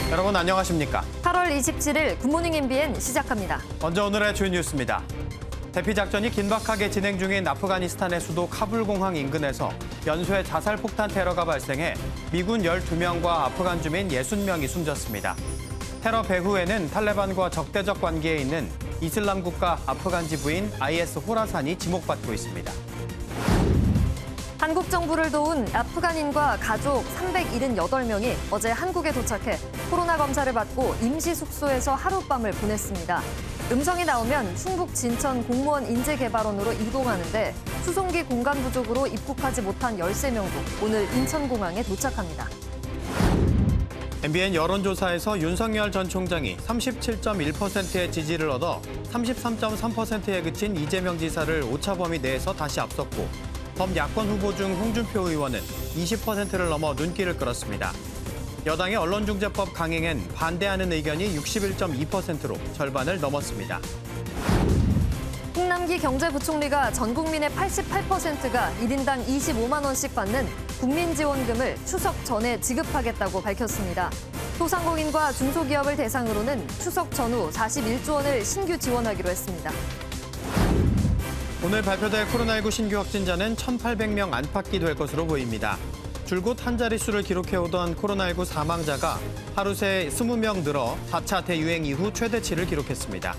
여러분 안녕하십니까? 8월 27일 굿모닝 MBN 시작합니다. 먼저 오늘의 주요 뉴스입니다. 대피 작전이 긴박하게 진행 중인 아프가니스탄의 수도 카불 공항 인근에서 연쇄 자살 폭탄 테러가 발생해 미군 12명과 아프간 주민 60명이 숨졌습니다. 테러 배후에는 탈레반과 적대적 관계에 있는 이슬람 국가 아프간 지부인 IS 호라산이 지목받고 있습니다. 한국 정부를 도운 아프간인과 가족 378명이 어제 한국에 도착해 코로나 검사를 받고 임시 숙소에서 하룻밤을 보냈습니다. 음성이 나오면 충북 진천 공무원 인재개발원으로 이동하는데 수송기 공간 부족으로 입국하지 못한 13명도 오늘 인천공항에 도착합니다. MBN 여론조사에서 윤석열 전 총장이 37.1%의 지지를 얻어 33.3%에 그친 이재명 지사를 오차범위 내에서 다시 앞섰고 범야권 후보 중 홍준표 의원은 20%를 넘어 눈길을 끌었습니다. 여당의 언론중재법 강행엔 반대하는 의견이 61.2%로 절반을 넘었습니다. 홍남기 경제부총리가 전 국민의 88%가 1인당 25만 원씩 받는 국민지원금을 추석 전에 지급하겠다고 밝혔습니다. 소상공인과 중소기업을 대상으로는 추석 전후 41조 원을 신규 지원하기로 했습니다. 오늘 발표될 코로나19 신규 확진자는 1,800명 안팎이 될 것으로 보입니다. 줄곧 한 자릿수를 기록해오던 코로나19 사망자가 하루 새 20명 늘어 4차 대유행 이후 최대치를 기록했습니다.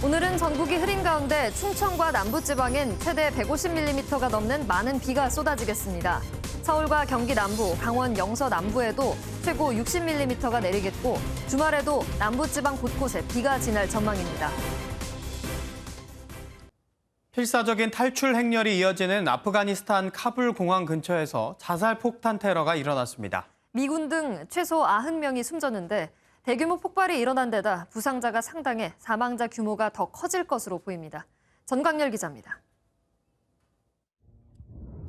오늘은 전국이 흐린 가운데 충청과 남부지방엔 최대 150mm가 넘는 많은 비가 쏟아지겠습니다. 서울과 경기 남부, 강원 영서 남부에도 최고 60mm가 내리겠고 주말에도 남부지방 곳곳에 비가 지날 전망입니다. 필사적인 탈출 행렬이 이어지는 아프가니스탄 카불 공항 근처에서 자살 폭탄 테러가 일어났습니다. 미군 등 최소 90명이 숨졌는데 대규모 폭발이 일어난 데다 부상자가 상당해 사망자 규모가 더 커질 것으로 보입니다. 전광열 기자입니다.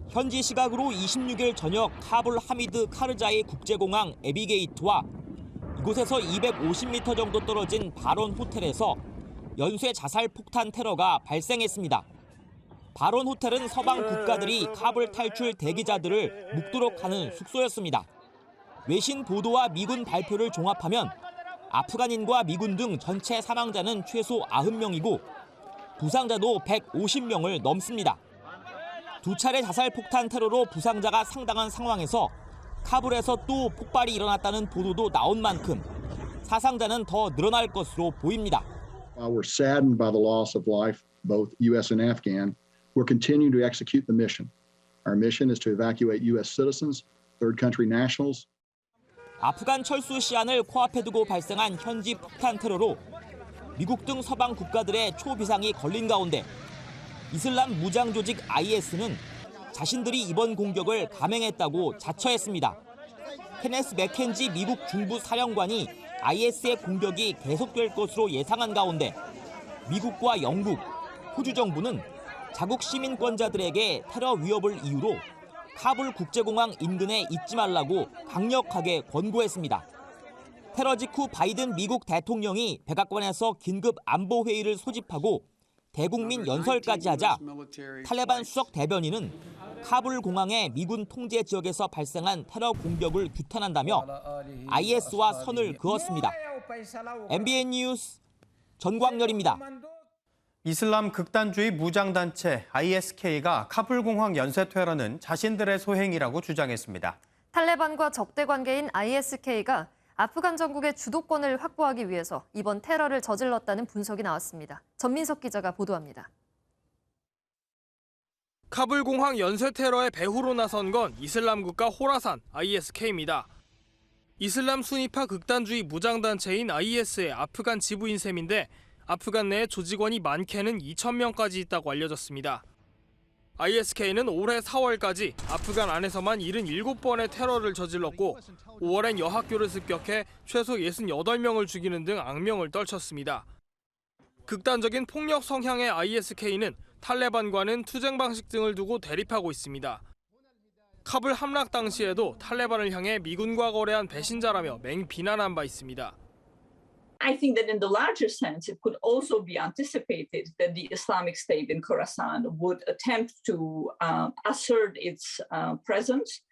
현지 시각으로 26일 저녁 카불 하미드 카르자이 국제공항 에비게이트와 이곳에서 250m 정도 떨어진 바론 호텔에서 연쇄 자살 폭탄 테러가 발생했습니다. 바론 호텔은 서방 국가들이 카불 탈출 대기자들을 묵도록 하는 숙소였습니다. 외신 보도와 미군 발표를 종합하면 아프간인과 미군 등 전체 사망자는 최소 90명이고 부상자도 150명을 넘습니다. 두 차례 자살 폭탄 테러로 부상자가 상당한 상황에서 카불에서 또 폭발이 일어났다는 보도도 나온 만큼 사상자는 더 늘어날 것으로 보입니다. While we're saddened by the loss of life, both U.S. and Afghan, we're continuing to execute the mission. Our mission is to evacuate U.S. citizens, third country nationals. 아프간 철수 시한을 코앞에 두고 발생한 현지 폭탄 테러로 미국 등 서방 국가들의 초비상이 걸린 가운데 이슬람 무장 조직 IS는 자신들이 이번 공격을 감행했다고 자처했습니다. 케네스 맥켄지 미국 중부 사령관이 IS의 공격이 계속될 것으로 예상한 가운데 미국과 영국, 호주 정부는 자국 시민권자들에게 테러 위협을 이유로 카불 국제공항 인근에 있지 말라고 강력하게 권고했습니다. 테러 직후 바이든 미국 대통령이 백악관에서 긴급 안보회의를 소집하고 대국민 연설까지 하자 탈레반 수석 대변인은 카불 공항의 미군 통제 지역에서 발생한 테러 공격을 규탄한다며 IS와 선을 그었습니다. MBN 뉴스 전광열입니다. 이슬람 극단주의 무장단체 ISK가 카불 공항 연쇄 테러는 자신들의 소행이라고 주장했습니다. 탈레반과 적대 관계인 ISK가 아프간 정국의 주도권을 확보하기 위해서 이번 테러를 저질렀다는 분석이 나왔습니다. 전민석 기자가 보도합니다. 카불 공항 연쇄 테러의 배후로 나선 건 이슬람 국가 호라산 ISK입니다. 이슬람 순위파 극단주의 무장단체인 IS의 아프간 지부인 셈인데 아프간 내에 조직원이 많게는 2,000명까지 있다고 알려졌습니다. ISK는 올해 4월까지 아프간 안에서만 77번의 테러를 저질렀고 5월엔 여학교를 습격해 최소 68명을 죽이는 등 악명을 떨쳤습니다. 극단적인 폭력 성향의 ISK는 탈레반과는 투쟁 방식 등을 두고 대립하고 있습니다. 카불 함락 당시에도 탈레반을 향해 미군과 거래한 배신자라며 맹비난한 바 있습니다. I think that in the larger sense, it could also be anticipated that the Islamic State in Khorasan would attempt to assert its presence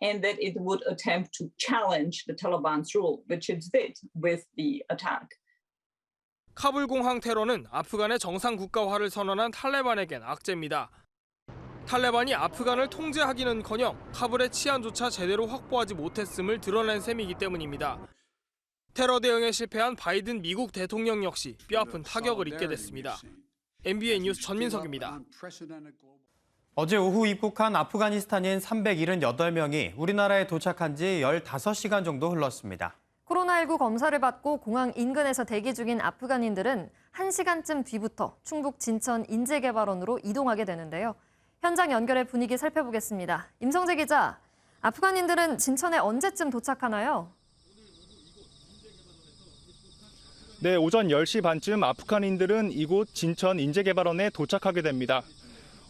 and that it would attempt to challenge the Taliban's rule, which it did with the attack. 카불 공항 테러는 아프간의 정상 국가화를 선언한 탈레반에겐 악재입니다. 탈레반이 아프간을 통제하기는커녕 카불의 치안조차 제대로 확보하지 못했음을 드러낸 셈이기 때문입니다. 테러 대응에 실패한 바이든 미국 대통령 역시 뼈아픈 타격을 입게 됐습니다. MBN 뉴스 전민석입니다. 어제 오후 입국한 아프가니스탄인 378명이 우리나라에 도착한 지 15시간 정도 흘렀습니다. 코로나19 검사를 받고 공항 인근에서 대기 중인 아프간인들은 1시간쯤 뒤부터 충북 진천 인재개발원으로 이동하게 되는데요. 현장 연결해 분위기 살펴보겠습니다. 임성재 기자, 아프간인들은 진천에 언제쯤 도착하나요? 네, 오전 10시 반쯤 아프간인들은 이곳 진천 인재개발원에 도착하게 됩니다.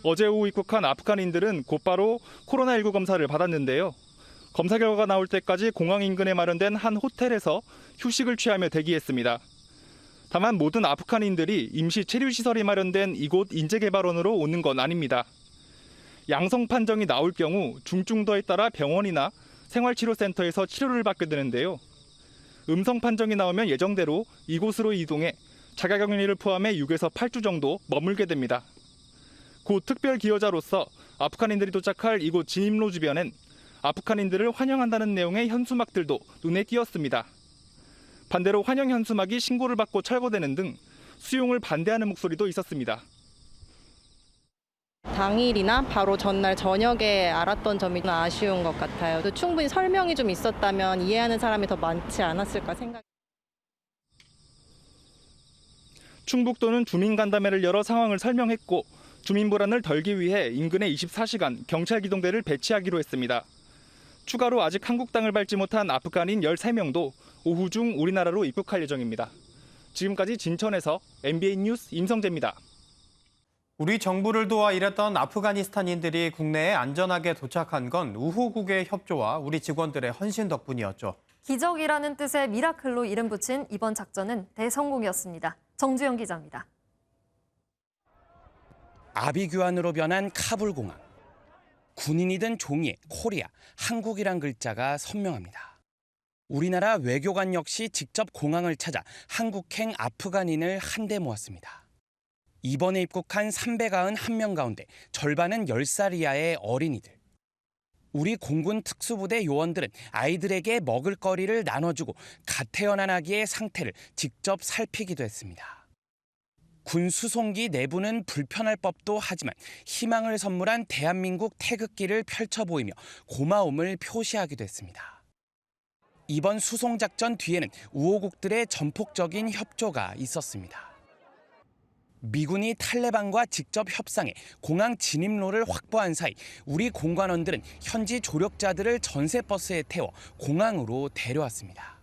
어제 오후 입국한 아프간인들은 곧바로 코로나19 검사를 받았는데요. 검사 결과가 나올 때까지 공항 인근에 마련된 한 호텔에서 휴식을 취하며 대기했습니다. 다만 모든 아프간인들이 임시 체류시설이 마련된 이곳 인재개발원으로 오는 건 아닙니다. 양성 판정이 나올 경우 중증도에 따라 병원이나 생활치료센터에서 치료를 받게 되는데요. 음성 판정이 나오면 예정대로 이곳으로 이동해 자가격리를 포함해 6에서 8주 정도 머물게 됩니다. 곧 특별 기여자로서 아프간인들이 도착할 이곳 진입로 주변엔 아프간인들을 환영한다는 내용의 현수막들도 눈에 띄었습니다. 반대로 환영 현수막이 신고를 받고 철거되는 등 수용을 반대하는 목소리도 있었습니다. 당일이나 바로 전날 저녁에 알았던 점이 좀 아쉬운 것 같아요. 또 충분히 설명이 좀 있었다면 이해하는 사람이 더 많지 않았을까 생각합니다. 충북도는 주민간담회를 열어 상황을 설명했고 주민 불안을 덜기 위해 인근에 24시간 경찰 기동대를 배치하기로 했습니다. 추가로 아직 한국 땅을 밟지 못한 아프간인 13명도 오후 중 우리나라로 입국할 예정입니다. 지금까지 진천에서 MBN 뉴스 임성재입니다. 우리 정부를 도와 일했던 아프가니스탄인들이 국내에 안전하게 도착한 건 우호국의 협조와 우리 직원들의 헌신 덕분이었죠. 기적이라는 뜻의 미라클로 이름 붙인 이번 작전은 대성공이었습니다. 정주영 기자입니다. 아비규환으로 변한 카불 공항. 군인이든 종이에 코리아, 한국이란 글자가 선명합니다. 우리나라 외교관 역시 직접 공항을 찾아 한국행 아프간인을 한데 모았습니다. 이번에 입국한 391명 가운데 절반은 10살 이하의 어린이들. 우리 공군 특수부대 요원들은 아이들에게 먹을거리를 나눠주고 갓 태어난 아기의 상태를 직접 살피기도 했습니다. 군 수송기 내부는 불편할 법도 하지만 희망을 선물한 대한민국 태극기를 펼쳐 보이며 고마움을 표시하기도 했습니다. 이번 수송작전 뒤에는 우호국들의 전폭적인 협조가 있었습니다. 미군이 탈레반과 직접 협상해 공항 진입로를 확보한 사이 우리 공관원들은 현지 조력자들을 전세버스에 태워 공항으로 데려왔습니다.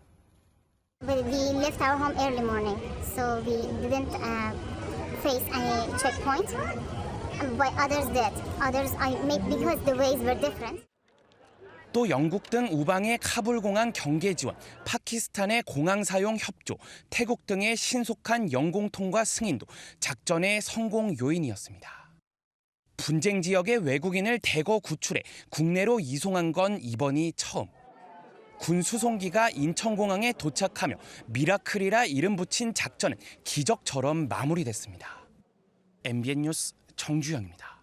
We left our home early morning, so we didn't face any checkpoint. But others did. Others, because the ways were different. 또 영국 등 우방의 카불 공항 경계 지원, 파키스탄의 공항 사용 협조, 태국 등의 신속한 영공 통과 승인도 작전의 성공 요인이었습니다. 분쟁 지역의 외국인을 대거 구출해 국내로 이송한 건 이번이 처음. 군 수송기가 인천공항에 도착하며 미라클이라 이름 붙인 작전은 기적처럼 마무리됐습니다. MBN 뉴스 정주영입니다.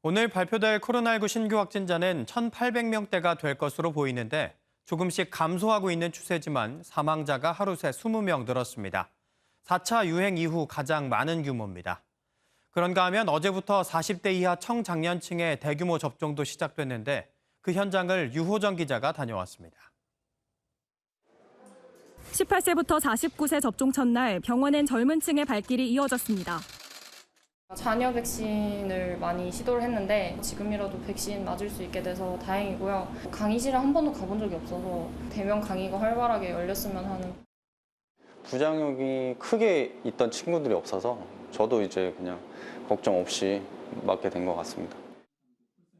오늘 발표될 코로나19 신규 확진자는 1,800명대가 될 것으로 보이는데 조금씩 감소하고 있는 추세지만 사망자가 하루 새 20명 늘었습니다. 4차 유행 이후 가장 많은 규모입니다. 그런가 하면 어제부터 40대 이하 청장년층의 대규모 접종도 시작됐는데 그 현장을 유호정 기자가 다녀왔습니다. 18세부터 49세 접종 첫날 병원엔 젊은 층의 발길이 이어졌습니다. 자녀 백신을 많이 시도를 했는데 지금이라도 백신 맞을 수 있게 돼서 다행이고요. 강의실에 한 번도 가본 적이 없어서 대면 강의가 활발하게 열렸으면 하는. 부작용이 크게 있던 친구들이 없어서 저도 이제 그냥 걱정 없이 맞게 된 것 같습니다.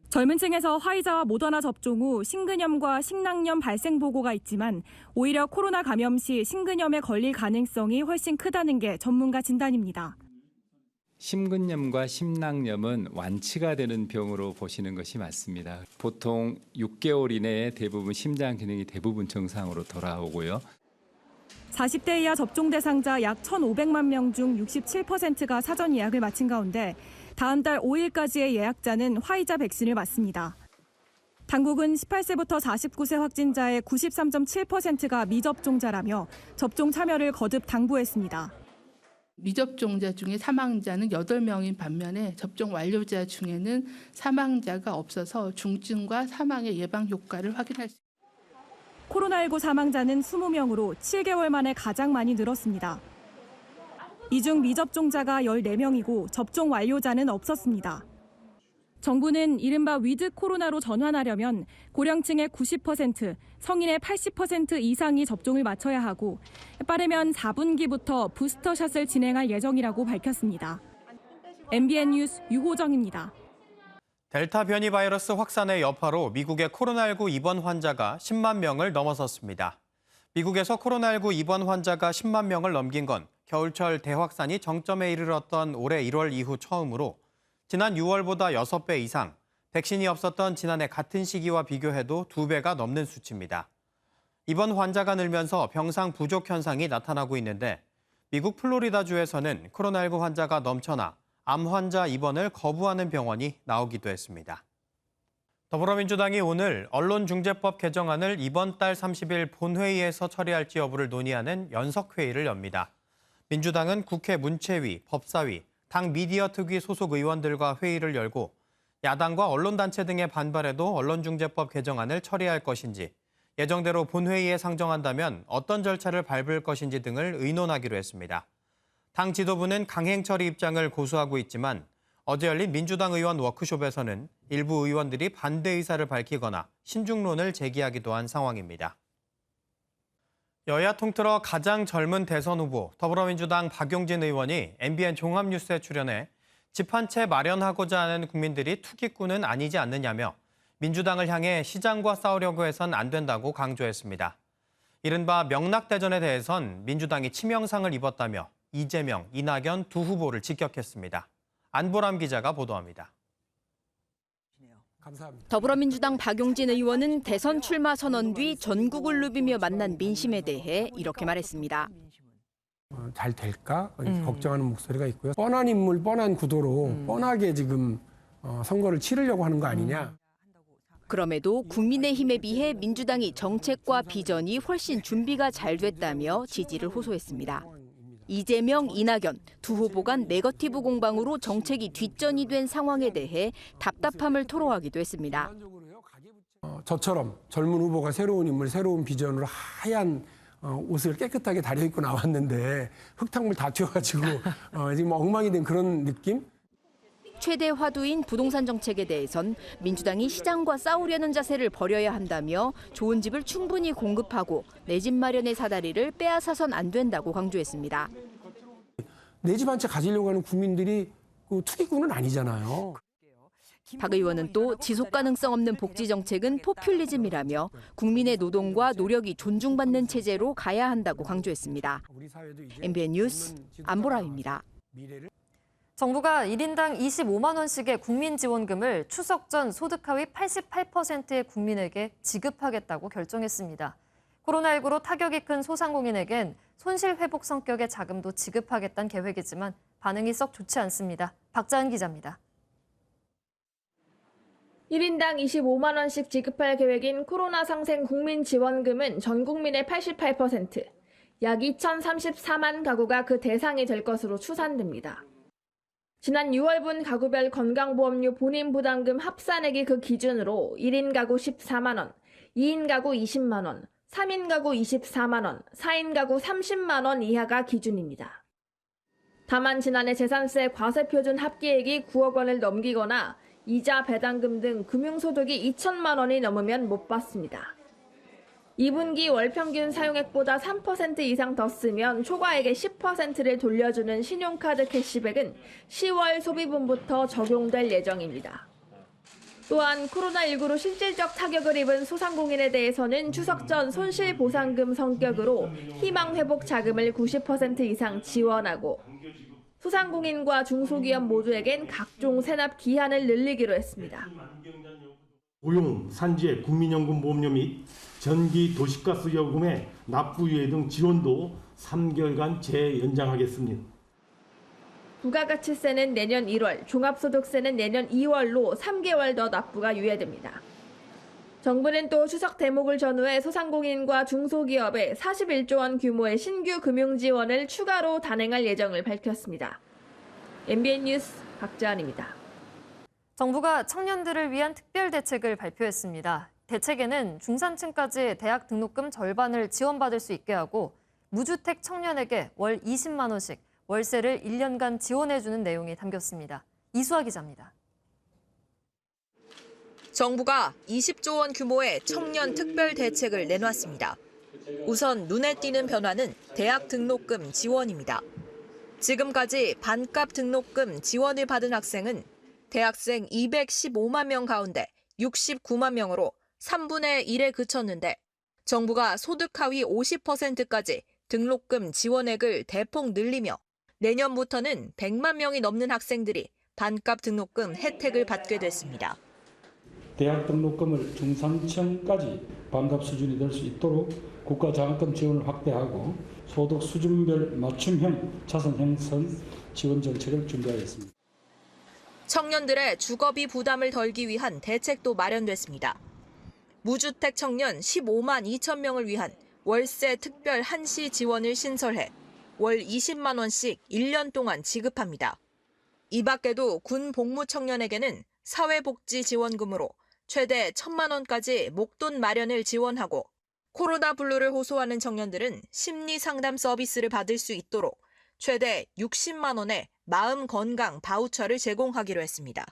젊은 층에서 화이자와 모더나 접종 후 심근염과 심낭염 발생 보고가 있지만 오히려 코로나 감염 시 심근염에 걸릴 가능성이 훨씬 크다는 게 전문가 진단입니다. 심근염과 심낭염은 완치가 되는 병으로 보시는 것이 맞습니다. 보통 6개월 이내에 대부분 심장 기능이 대부분 정상으로 돌아오고요. 40대 이하 접종 대상자 약 1,500만 명 중 67%가 사전 예약을 마친 가운데 다음 달 5일까지의 예약자는 화이자 백신을 맞습니다. 당국은 18세부터 49세 확진자의 93.7%가 미접종자라며 접종 참여를 거듭 당부했습니다. 미접종자 중에 사망자는 8명인 반면에 접종 완료자 중에는 사망자가 없어서 중증과 사망의 예방 효과를 확인할 수 있습니다. 코로나19 사망자는 20명으로 7개월 만에 가장 많이 늘었습니다. 이 중 미접종자가 14명이고 접종 완료자는 없었습니다. 정부는 이른바 위드 코로나로 전환하려면 고령층의 90%, 성인의 80% 이상이 접종을 마쳐야 하고 빠르면 4분기부터 부스터샷을 진행할 예정이라고 밝혔습니다. MBN 뉴스 유호정입니다. 델타 변이 바이러스 확산의 여파로 미국의 코로나19 입원 환자가 10만 명을 넘어섰습니다. 미국에서 코로나19 입원 환자가 10만 명을 넘긴 건 겨울철 대확산이 정점에 이르렀던 올해 1월 이후 처음으로 지난 6월보다 6배 이상, 백신이 없었던 지난해 같은 시기와 비교해도 2배가 넘는 수치입니다. 입원 환자가 늘면서 병상 부족 현상이 나타나고 있는데 미국 플로리다주에서는 코로나19 환자가 넘쳐나 암 환자 입원을 거부하는 병원이 나오기도 했습니다. 더불어민주당이 오늘 언론중재법 개정안을 이번 달 30일 본회의에서 처리할지 여부를 논의하는 연석회의를 엽니다. 민주당은 국회 문체위, 법사위, 당 미디어 특위 소속 의원들과 회의를 열고 야당과 언론단체 등의 반발에도 언론중재법 개정안을 처리할 것인지, 예정대로 본회의에 상정한다면 어떤 절차를 밟을 것인지 등을 의논하기로 했습니다. 당 지도부는 강행 처리 입장을 고수하고 있지만 어제 열린 민주당 의원 워크숍에서는 일부 의원들이 반대 의사를 밝히거나 신중론을 제기하기도 한 상황입니다. 여야 통틀어 가장 젊은 대선 후보 더불어민주당 박용진 의원이 MBN 종합뉴스에 출연해 집 한 채 마련하고자 하는 국민들이 투기꾼은 아니지 않느냐며 민주당을 향해 시장과 싸우려고 해선 안 된다고 강조했습니다. 이른바 명락대전에 대해선 민주당이 치명상을 입었다며 이재명, 이낙연 두 후보를 직격했습니다. 안보람 기자가 보도합니다. 더불어민주당 박용진 의원은 대선 출마 선언 뒤 전국을 누비며 만난 민심에 대해 이렇게 말했습니다. 잘 될까? 걱정하는 목소리가 있고요. 뻔한 인물, 뻔한 구도로 뻔하게 지금 선거를 치르려고 하는 거 아니냐. 그럼에도 국민의힘에 비해 민주당이 정책과 비전이 훨씬 준비가 잘 됐다며 지지를 호소했습니다. 이재명, 이낙연 두 후보 간 네거티브 공방으로 정책이 뒷전이 된 상황에 대해 답답함을 토로하기도 했습니다. 저처럼 젊은 후보가 새로운 인물, 새로운 비전으로 하얀 옷을 깨끗하게 다려입고 나왔는데 흙탕물 다 튀어가지고 지금 엉망이 된 그런 느낌? 최대 화두인 부동산 정책에 대해선 민주당이 시장과 싸우려는 자세를 버려야 한다며 좋은 집을 충분히 공급하고 내 집 마련의 사다리를 빼앗아선 안 된다고 강조했습니다. 내 집 한 채 가지려고 하는 국민들이 투기꾼은 아니잖아요. 박 의원은 또 지속 가능성 없는 복지 정책은 포퓰리즘이라며 국민의 노동과 노력이 존중받는 체제로 가야 한다고 강조했습니다. MBN 뉴스 안보라입니다. 정부가 1인당 25만 원씩의 국민지원금을 추석 전 소득 하위 88%의 국민에게 지급하겠다고 결정했습니다. 코로나19로 타격이 큰 소상공인에겐 손실회복 성격의 자금도 지급하겠다는 계획이지만 반응이 썩 좋지 않습니다. 박자은 기자입니다. 1인당 25만 원씩 지급할 계획인 코로나 상생 국민지원금은 전 국민의 88%, 약 2,034만 가구가 그 대상이 될 것으로 추산됩니다. 지난 6월분 가구별 건강보험료 본인부담금 합산액이 그 기준으로 1인 가구 14만 원, 2인 가구 20만 원, 3인 가구 24만 원, 4인 가구 30만 원 이하가 기준입니다. 다만 지난해 재산세 과세표준 합계액이 9억 원을 넘기거나 이자 배당금 등 금융소득이 2천만 원이 넘으면 못 받습니다. 2분기 월평균 사용액보다 3% 이상 더 쓰면 초과액의 10%를 돌려주는 신용카드 캐시백은 10월 소비분부터 적용될 예정입니다. 또한 코로나19로 실질적 타격을 입은 소상공인에 대해서는 추석 전 손실보상금 성격으로 희망회복 자금을 90% 이상 지원하고 소상공인과 중소기업 모두에겐 각종 세납 기한을 늘리기로 했습니다. 고용, 산재, 국민연금보험료 및 전기, 도시가스 요금의 납부유예 등 지원도 3개월간 재연장하겠습니다. 부가가치세는 내년 1월, 종합소득세는 내년 2월로 3개월 더 납부가 유예됩니다. 정부는 또 추석 대목을 전후해 소상공인과 중소기업에 41조 원 규모의 신규 금융 지원을 추가로 단행할 예정을 밝혔습니다. MBN 뉴스 박지안입니다. 정부가 청년들을 위한 특별 대책을 발표했습니다. 대책에는 중산층까지 대학 등록금 절반을 지원받을 수 있게 하고 무주택 청년에게 월 20만 원씩 월세를 1년간 지원해주는 내용이 담겼습니다. 이수아 기자입니다. 정부가 20조 원 규모의 청년 특별 대책을 내놨습니다. 우선 눈에 띄는 변화는 대학 등록금 지원입니다. 지금까지 반값 등록금 지원을 받은 학생은 대학생 215만 명 가운데 69만 명으로 3분의 1에 그쳤는데 정부가 소득 하위 50%까지 등록금 지원액을 대폭 늘리며 내년부터는 100만 명이 넘는 학생들이 반값 등록금 혜택을 받게 됐습니다. 대학 등록금을 중산층까지 반값 수준이 될 수 있도록 국가 장학금 지원을 확대하고 소득 수준별 맞춤형 자산 형성 지원 정책을 준비하였습니다. 청년들의 주거비 부담을 덜기 위한 대책도 마련됐습니다. 무주택 청년 15만 2천 명을 위한 월세 특별 한시 지원을 신설해 월 20만 원씩 1년 동안 지급합니다. 이 밖에도 군 복무 청년에게는 사회복지 지원금으로 최대 1,000만 원까지 목돈 마련을 지원하고 코로나 블루를 호소하는 청년들은 심리 상담 서비스를 받을 수 있도록 최대 60만 원의 마음 건강 바우처를 제공하기로 했습니다.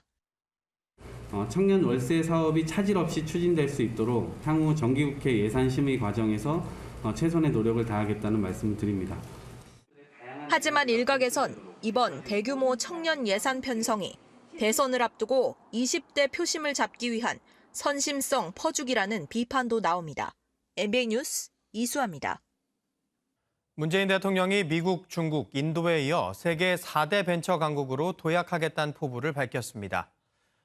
청년 월세 사업이 차질 없이 추진될 수 있도록 향후 정기국회 예산심의 과정에서 최선의 노력을 다하겠다는 말씀을 드립니다. 하지만 일각에선 이번 대규모 청년 예산 편성이 대선을 앞두고 20대 표심을 잡기 위한 선심성 퍼주기라는 비판도 나옵니다. MBN 뉴스 이수아입니다. 문재인 대통령이 미국, 중국, 인도에 이어 세계 4대 벤처 강국으로 도약하겠다는 포부를 밝혔습니다.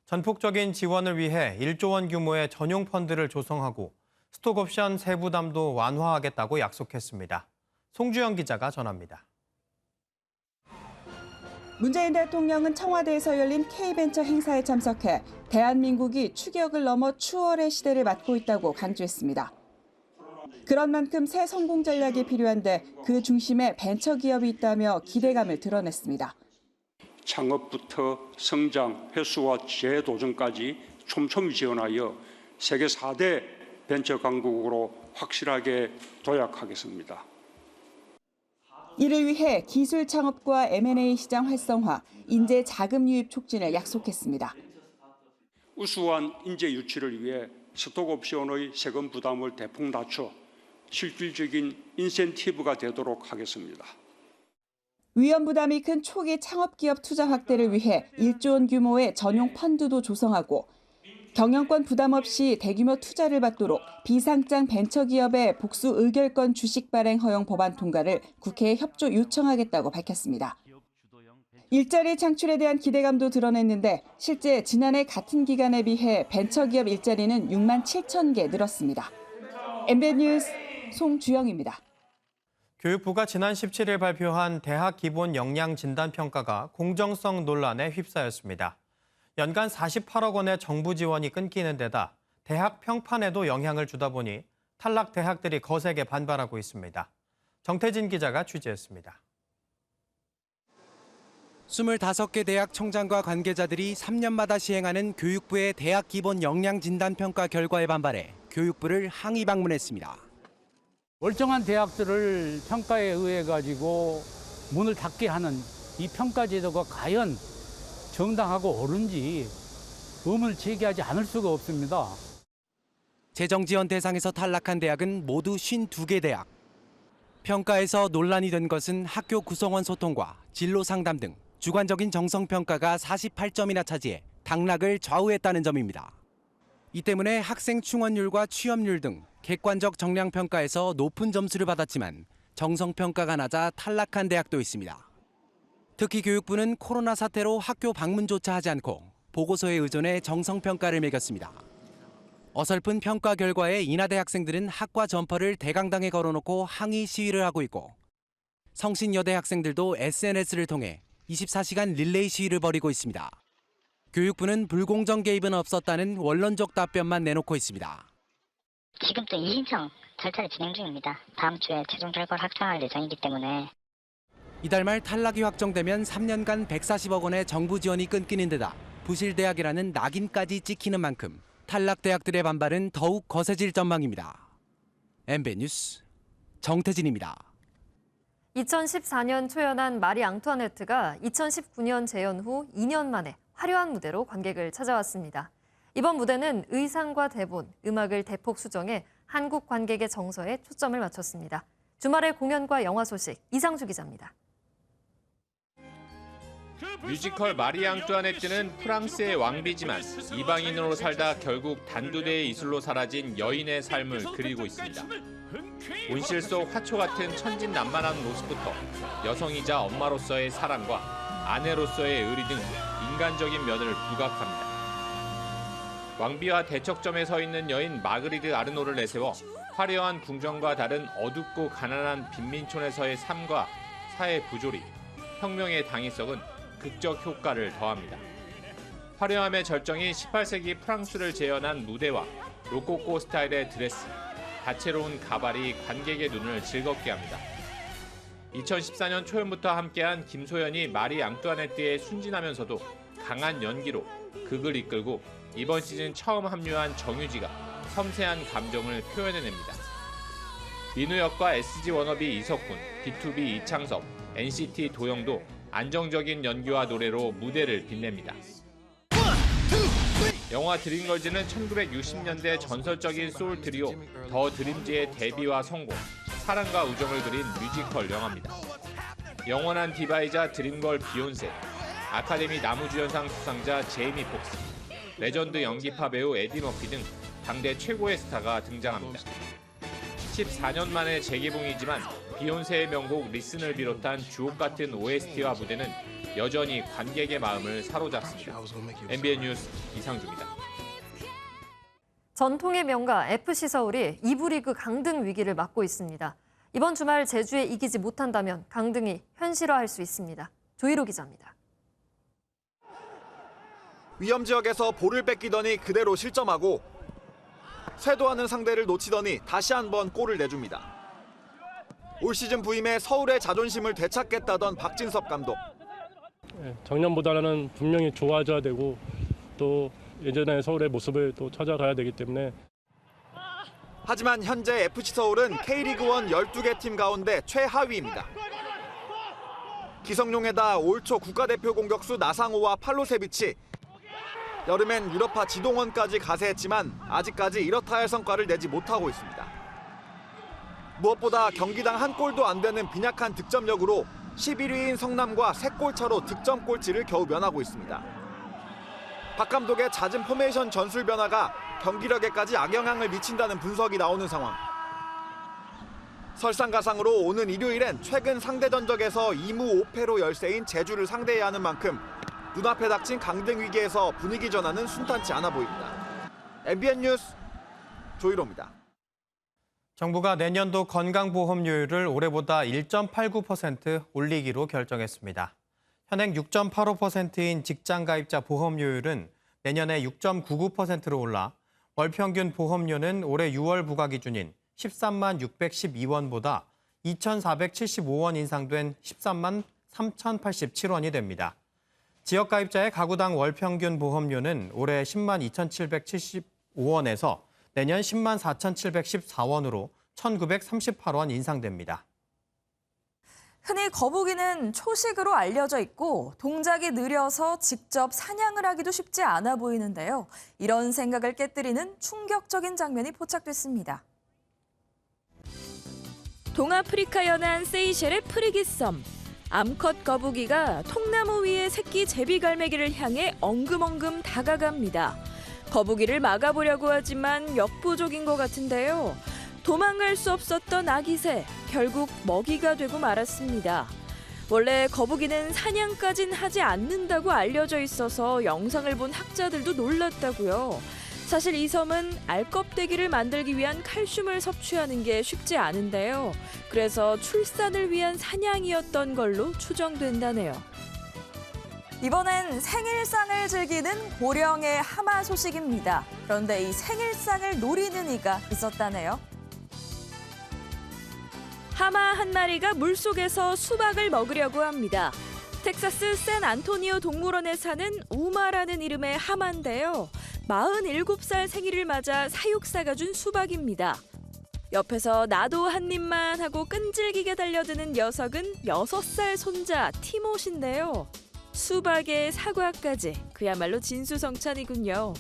전폭적인 지원을 위해 1조 원 규모의 전용 펀드를 조성하고 스톡옵션 세부담도 완화하겠다고 약속했습니다. 송주영 기자가 전합니다. 문재인 대통령은 청와대에서 열린 K벤처 행사에 참석해 대한민국이 추격을 넘어 추월의 시대를 맞고 있다고 강조했습니다. 그런 만큼 새 성공 전략이 필요한데 그 중심에 벤처 기업이 있다며 기대감을 드러냈습니다. 창업부터 성장, 회수와 재도전까지 촘촘히 지원하여 세계 4대 벤처 강국으로 확실하게 도약하겠습니다. 이를 위해 기술 창업과 M&A 시장 활성화, 인재 자금 유입 촉진을 약속했습니다. 우수한 인재 유치를 위해 스톡옵션의 세금 부담을 대폭 낮춰 실질적인 인센티브가 되도록 하겠습니다. 위험 부담이 큰 초기 창업기업 투자 확대를 위해 1조 원 규모의 전용 펀드도 조성하고 경영권 부담 없이 대규모 투자를 받도록 비상장 벤처기업의 복수 의결권 주식 발행 허용 법안 통과를 국회에 협조 요청하겠다고 밝혔습니다. 일자리 창출에 대한 기대감도 드러냈는데 실제 지난해 같은 기간에 비해 벤처기업 일자리는 6만 7천 개 늘었습니다. MBN 뉴스 송주영입니다. 교육부가 지난 17일 발표한 대학 기본 역량 진단 평가가 공정성 논란에 휩싸였습니다. 연간 48억 원의 정부 지원이 끊기는 데다 대학 평판에도 영향을 주다 보니 탈락 대학들이 거세게 반발하고 있습니다. 정태진 기자가 취재했습니다. 25개 대학 청장과 관계자들이 3년마다 시행하는 교육부의 대학 기본 역량 진단 평가 결과에 반발해 교육부를 항의 방문했습니다. 멀쩡한 대학들을 평가에 의해 가지고 문을 닫게 하는 이 평가 제도가 과연 정당하고 옳은지 의문을 제기하지 않을 수가 없습니다. 재정 지원 대상에서 탈락한 대학은 모두 52개 대학. 평가에서 논란이 된 것은 학교 구성원 소통과 진로 상담 등 주관적인 정성 평가가 48점이나 차지해 당락을 좌우했다는 점입니다. 이 때문에 학생 충원율과 취업률 등 객관적 정량 평가에서 높은 점수를 받았지만 정성 평가가 낮아 탈락한 대학도 있습니다. 특히 교육부는 코로나 사태로 학교 방문조차 하지 않고 보고서에 의존해 정성평가를 매겼습니다. 어설픈 평가 결과에 인하대 학생들은 학과 점퍼를 대강당에 걸어놓고 항의 시위를 하고 있고 성신여대 학생들도 SNS를 통해 24시간 릴레이 시위를 벌이고 있습니다. 교육부는 불공정 개입은 없었다는 원론적 답변만 내놓고 있습니다. 지금 또 이신청 절차를 진행 중입니다. 다음 주에 최종 결과를 확정할 예정이기 때문에. 이달 말 탈락이 확정되면 3년간 140억 원의 정부 지원이 끊기는 데다 부실대학이라는 낙인까지 찍히는 만큼 탈락 대학들의 반발은 더욱 거세질 전망입니다. MBN 뉴스 정태진입니다. 2014년 초연한 마리 앙투아네트가 2019년 재연 후 2년 만에 화려한 무대로 관객을 찾아왔습니다. 이번 무대는 의상과 대본, 음악을 대폭 수정해 한국 관객의 정서에 초점을 맞췄습니다. 주말의 공연과 영화 소식 이상주 기자입니다. 뮤지컬 마리 앙뚜아네트는 프랑스의 왕비지만 이방인으로 살다 결국 단두대의 이슬로 사라진 여인의 삶을 그리고 있습니다. 온실 속 화초 같은 천진난만한 모습부터 여성이자 엄마로서의 사랑과 아내로서의 의리 등 인간적인 면을 부각합니다. 왕비와 대척점에 서 있는 여인 마그리드 아르노를 내세워 화려한 궁전과 다른 어둡고 가난한 빈민촌에서의 삶과 사회 부조리, 혁명의 당위성은 극적 효과를 더합니다. 화려함의 절정이 18세기 프랑스를 재현한 무대와 로코코 스타일의 드레스, 다채로운 가발이 관객의 눈을 즐겁게 합니다. 2014년 초연부터 함께한 김소연이 마리 앙뚜아네트에 순진하면서도 강한 연기로 극을 이끌고 이번 시즌 처음 합류한 정유지가 섬세한 감정을 표현해냅니다. 민우 역과 SG 워너비 이석훈, B2B 이창섭, NCT 도영도 안정적인 연기와 노래로 무대를 빛냅니다. 영화 드림걸즈는 1960년대 전설적인 소울 트리오 더 드림즈의 데뷔와 성공, 사랑과 우정을 그린 뮤지컬 영화입니다. 영원한 디바이자 드림걸 비욘세, 아카데미 나무주연상 수상자 제이미 폭스, 레전드 연기파 배우 에디 머피 등 당대 최고의 스타가 등장합니다. 14년 만에 재개봉이지만 비욘세의 명곡 리슨을 비롯한 주옥같은 OST와 무대는 여전히 관객의 마음을 사로잡습니다. MBN 뉴스 이상주입니다. 전통의 명가 FC 서울이 2부 리그 강등 위기를 맞고 있습니다. 이번 주말 제주에 이기지 못한다면 강등이 현실화할 수 있습니다. 조희로 기자입니다. 위험 지역에서 볼을 뺏기더니 그대로 실점하고 쇄도하는 상대를 놓치더니 다시 한번 골을 내줍니다. 올 시즌 부임에 서울의 자존심을 되찾겠다던 박진섭 감독. 작년보다는 분명히 좋아져야 되고 또 예전의 서울의 모습을 또 찾아가야 되기 때문에. 하지만 현재 FC 서울은 K리그1 12개 팀 가운데 최하위입니다. 기성용에다 올 초 국가대표 공격수 나상호와 팔로세비치, 여름엔 유럽파 지동원까지 가세했지만 아직까지 이렇다 할 성과를 내지 못하고 있습니다. 무엇보다 경기당 한 골도 안 되는 빈약한 득점력으로 11위인 성남과 3골 차로 득점 꼴찌를 겨우 면하고 있습니다. 박 감독의 잦은 포메이션 전술 변화가 경기력에까지 악영향을 미친다는 분석이 나오는 상황. 설상가상으로 오는 일요일엔 최근 상대 전적에서 2무 5패로 열세인 제주를 상대해야 하는 만큼 눈앞에 닥친 강등 위기에서 분위기 전환은 순탄치 않아 보입니다. MBN 뉴스 조희로입니다. 정부가 내년도 건강보험료율을 올해보다 1.89% 올리기로 결정했습니다. 현행 6.85%인 직장가입자 보험료율은 내년에 6.99%로 올라 월평균 보험료는 올해 6월 부과 기준인 13만 612원보다 2,475원 인상된 13만 3,087원이 됩니다. 지역가입자의 가구당 월평균 보험료는 올해 10만 2,775원에서 내년 10만 4,714원으로 1,938원 인상됩니다. 흔히 거북이는 초식으로 알려져 있고 동작이 느려서 직접 사냥을 하기도 쉽지 않아 보이는데요. 이런 생각을 깨뜨리는 충격적인 장면이 포착됐습니다. 동아프리카 연안 세이셸의 프리기섬. 암컷 거북이가 통나무 위에 새끼 제비갈매기를 향해 엉금엉금 다가갑니다. 거북이를 막아보려고 하지만 역부족인 것 같은데요. 도망갈 수 없었던 아기 새, 결국 먹이가 되고 말았습니다. 원래 거북이는 사냥까진 하지 않는다고 알려져 있어서 영상을 본 학자들도 놀랐다고요. 사실 이 섬은 알껍데기를 만들기 위한 칼슘을 섭취하는 게 쉽지 않은데요. 그래서 출산을 위한 사냥이었던 걸로 추정된다네요. 이번엔 생일상을 즐기는 고령의 하마 소식입니다. 그런데 이 생일상을 노리는 이가 있었다네요. 하마 한 마리가 물속에서 수박을 먹으려고 합니다. 텍사스 샌안토니오 동물원에 사는 우마라는 이름의 하마인데요. 47살 생일을 맞아 사육사가 준 수박입니다. 옆에서 나도 한 입만 하고 끈질기게 달려드는 녀석은 6살 손자 티모시인데요. 수박에 사과까지 그야말로 진수성찬이군요.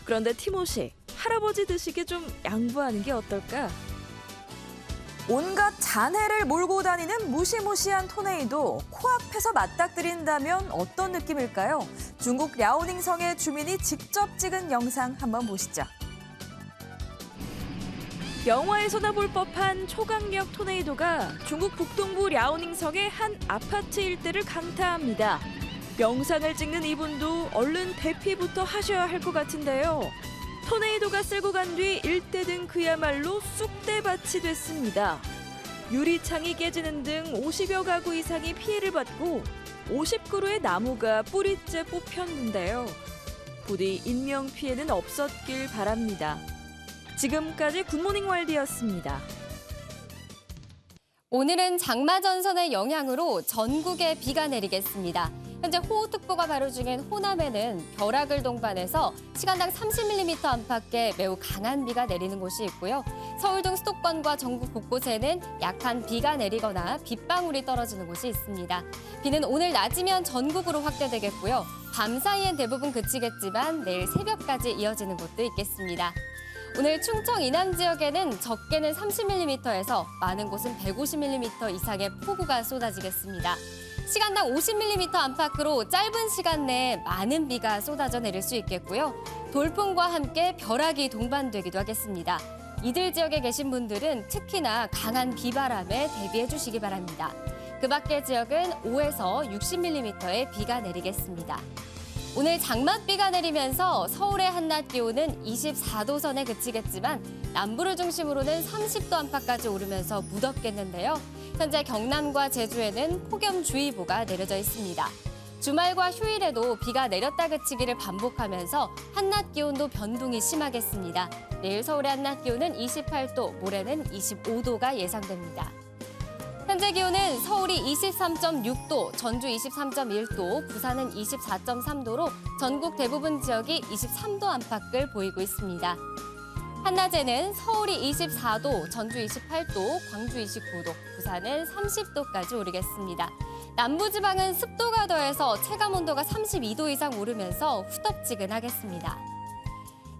그런데 티모시, 할아버지 드시기 좀 양보하는 게 어떨까? 온갖 잔해를 몰고 다니는 무시무시한 토네이도 코앞에서 맞닥뜨린다면 어떤 느낌일까요? 중국 랴오닝성의 주민이 직접 찍은 영상 한번 보시죠. 영화에서나 볼 법한 초강력 토네이도가 중국 북동부 랴오닝성의 한 아파트 일대를 강타합니다. 영상을 찍는 이분도 얼른 대피부터 하셔야 할 것 같은데요. 토네이도가 쓸고 간 뒤 일대 등 그야말로 쑥대밭이 됐습니다. 유리창이 깨지는 등 50여 가구 이상이 피해를 받고 50그루의 나무가 뿌리째 뽑혔는데요. 부디 인명피해는 없었길 바랍니다. 지금까지 굿모닝 월드였습니다. 오늘은 장마 전선의 영향으로 전국에 비가 내리겠습니다. 현재 호우특보가 발효 중인 호남에는 벼락을 동반해서 시간당 30mm 안팎의 매우 강한 비가 내리는 곳이 있고요. 서울 등 수도권과 전국 곳곳에는 약한 비가 내리거나 빗방울이 떨어지는 곳이 있습니다. 비는 오늘 낮이면 전국으로 확대되겠고요. 밤 사이엔 대부분 그치겠지만 내일 새벽까지 이어지는 곳도 있겠습니다. 오늘 충청 이남 지역에는 적게는 30mm에서 많은 곳은 150mm 이상의 폭우가 쏟아지겠습니다. 시간당 50mm 안팎으로 짧은 시간 내에 많은 비가 쏟아져 내릴 수 있겠고요. 돌풍과 함께 벼락이 동반되기도 하겠습니다. 이들 지역에 계신 분들은 특히나 강한 비바람에 대비해 주시기 바랍니다. 그 밖의 지역은 5에서 60mm의 비가 내리겠습니다. 오늘 장맛비가 내리면서 서울의 한낮 기온은 24도 선에 그치겠지만 남부를 중심으로는 30도 안팎까지 오르면서 무덥겠는데요. 현재 경남과 제주에는 폭염주의보가 내려져 있습니다. 주말과 휴일에도 비가 내렸다 그치기를 반복하면서 한낮 기온도 변동이 심하겠습니다. 내일 서울의 한낮 기온은 28도, 모레는 25도가 예상됩니다. 현재 기온은 서울이 23.6도, 전주 23.1도, 부산은 24.3도로 전국 대부분 지역이 23도 안팎을 보이고 있습니다. 한낮에는 서울이 24도, 전주 28도, 광주 29도, 부산은 30도까지 오르겠습니다. 남부지방은 습도가 더해서 체감온도가 32도 이상 오르면서 후덥지근하겠습니다.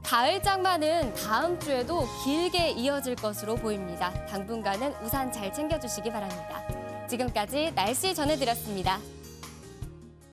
가을 장마는 다음 주에도 길게 이어질 것으로 보입니다. 당분간은 우산 잘 챙겨주시기 바랍니다. 지금까지 날씨 전해드렸습니다.